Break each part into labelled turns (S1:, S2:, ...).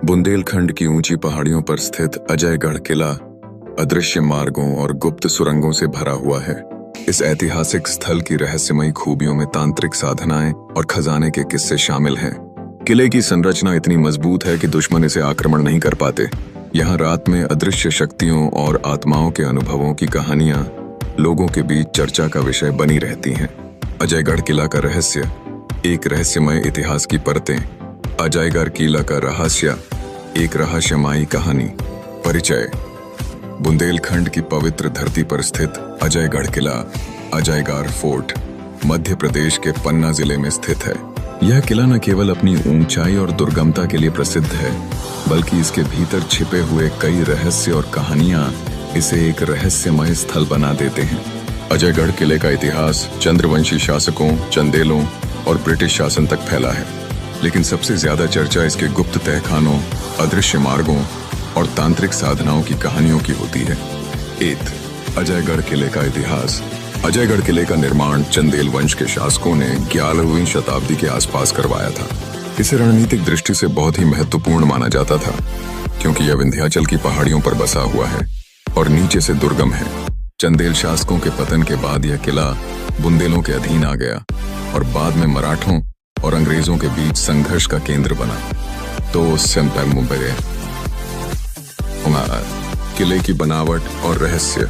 S1: बुंदेलखंड की ऊंची पहाड़ियों पर स्थित अजयगढ़ किला अदृश्य मार्गों और गुप्त सुरंगों से भरा हुआ है। इस ऐतिहासिक स्थल की रहस्यमयी खूबियों में तांत्रिक साधनाएं और खजाने के किस्से शामिल हैं। किले की संरचना इतनी मजबूत है कि दुश्मन इसे आक्रमण नहीं कर पाते। यहाँ रात में अदृश्य शक्तियों और आत्माओं के अनुभवों की कहानियां लोगों के बीच चर्चा का विषय बनी रहती हैं। अजयगढ़ किला का रहस्य, एक रहस्यमय इतिहास की परतें। अजयगढ़ किला का रहस्य, एक रहस्यमयी कहानी। परिचय। बुंदेलखंड की पवित्र धरती पर स्थित अजयगढ़ किला अजयगढ़ फोर्ट मध्य प्रदेश के पन्ना जिले में स्थित है। यह किला न केवल अपनी ऊंचाई और दुर्गमता के लिए प्रसिद्ध है, बल्कि इसके भीतर छिपे हुए कई रहस्य और कहानियां इसे एक रहस्यमय स्थल बना देते हैं। अजयगढ़ किले का इतिहास चंद्रवंशी शासकों, चंदेलों और ब्रिटिश शासन तक फैला है, लेकिन सबसे ज्यादा चर्चा इसके गुप्त तहखानों, अदृश्य मार्गों और तांत्रिक साधनाओं की कहानियों की होती है। 8. अजयगढ़ किले का इतिहास। अजयगढ़ किले का निर्माण चंदेल वंश के शासकों ने 11वीं शताब्दी के आसपास करवाया था। इसे रणनीतिक दृष्टि से बहुत ही महत्वपूर्ण माना जाता था, क्योंकि यह विंध्याचल की पहाड़ियों पर बसा हुआ है और नीचे से दुर्गम है। चंदेल शासकों के पतन के बाद यह किला बुंदेलों के अधीन आ गया और बाद में मराठों और अंग्रेजों के बीच संघर्ष का केंद्र बना। तो किले की बनावट और रहस्य।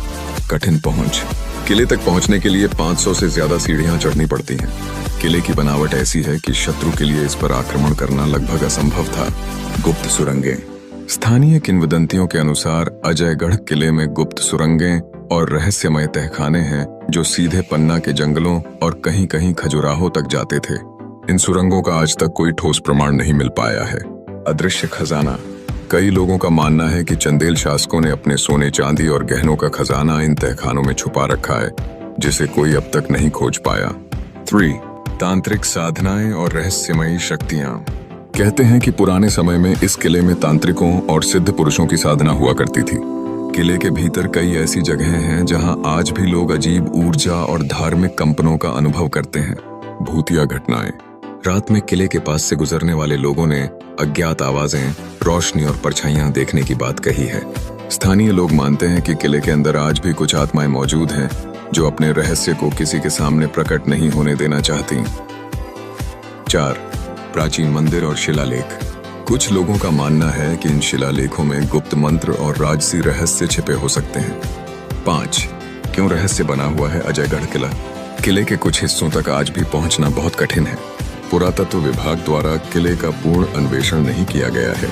S1: कठिन पहुंच। किले तक पहुंचने के लिए 500 से ज्यादा सीढ़ियां चढ़नी पड़ती हैं। किले की बनावट ऐसी है कि शत्रु के लिए इस पर आक्रमण करना लगभग असंभव था। गुप्त सुरंगें। स्थानीय किंवदंतियों के अनुसार अजयगढ़ किले में गुप्त सुरंगें और रहस्यमय तहखाने हैं जो सीधे पन्ना के जंगलों और कहीं कहीं खजुराहो तक जाते थे। इन सुरंगों का आज तक कोई ठोस प्रमाण नहीं मिल पाया है। अदृश्य खजाना। कई लोगों का मानना है कि चंदेल शासकों ने अपने सोने, चांदी और गहनों का खजाना इन तहखानों में छुपा रखा है, जिसे कोई अब तक नहीं खोज पाया। 3. तांत्रिक साधनाएं और रहस्यमयी शक्तियां। कहते हैं कि पुराने समय में इस किले में तांत्रिकों और सिद्ध पुरुषों की साधना हुआ करती थी। किले के भीतर कई ऐसी जगहें हैं जहां आज भी लोग अजीब ऊर्जा और धार्मिक कंपनों का अनुभव करते हैं। भूतिया घटनाएं। रात में किले के पास से गुजरने वाले लोगों ने अज्ञात आवाजें, रोशनी और परछाइयां देखने की बात कही है। स्थानीय लोग मानते हैं कि किले के अंदर आज भी कुछ आत्माएं मौजूद हैं जो अपने रहस्य को किसी के सामने प्रकट नहीं होने देना चाहती। 4. प्राचीन मंदिर और शिलालेख। कुछ लोगों का मानना है कि इन शिलालेखों में गुप्त मंत्र और राजसी रहस्य छिपे हो सकते हैं। 5. क्यों रहस्य बना हुआ है अजयगढ़ किला? किले के कुछ हिस्सों तक आज भी पहुंचना बहुत कठिन है। पुरातत्व विभाग द्वारा किले का पूर्ण अन्वेषण नहीं किया गया है।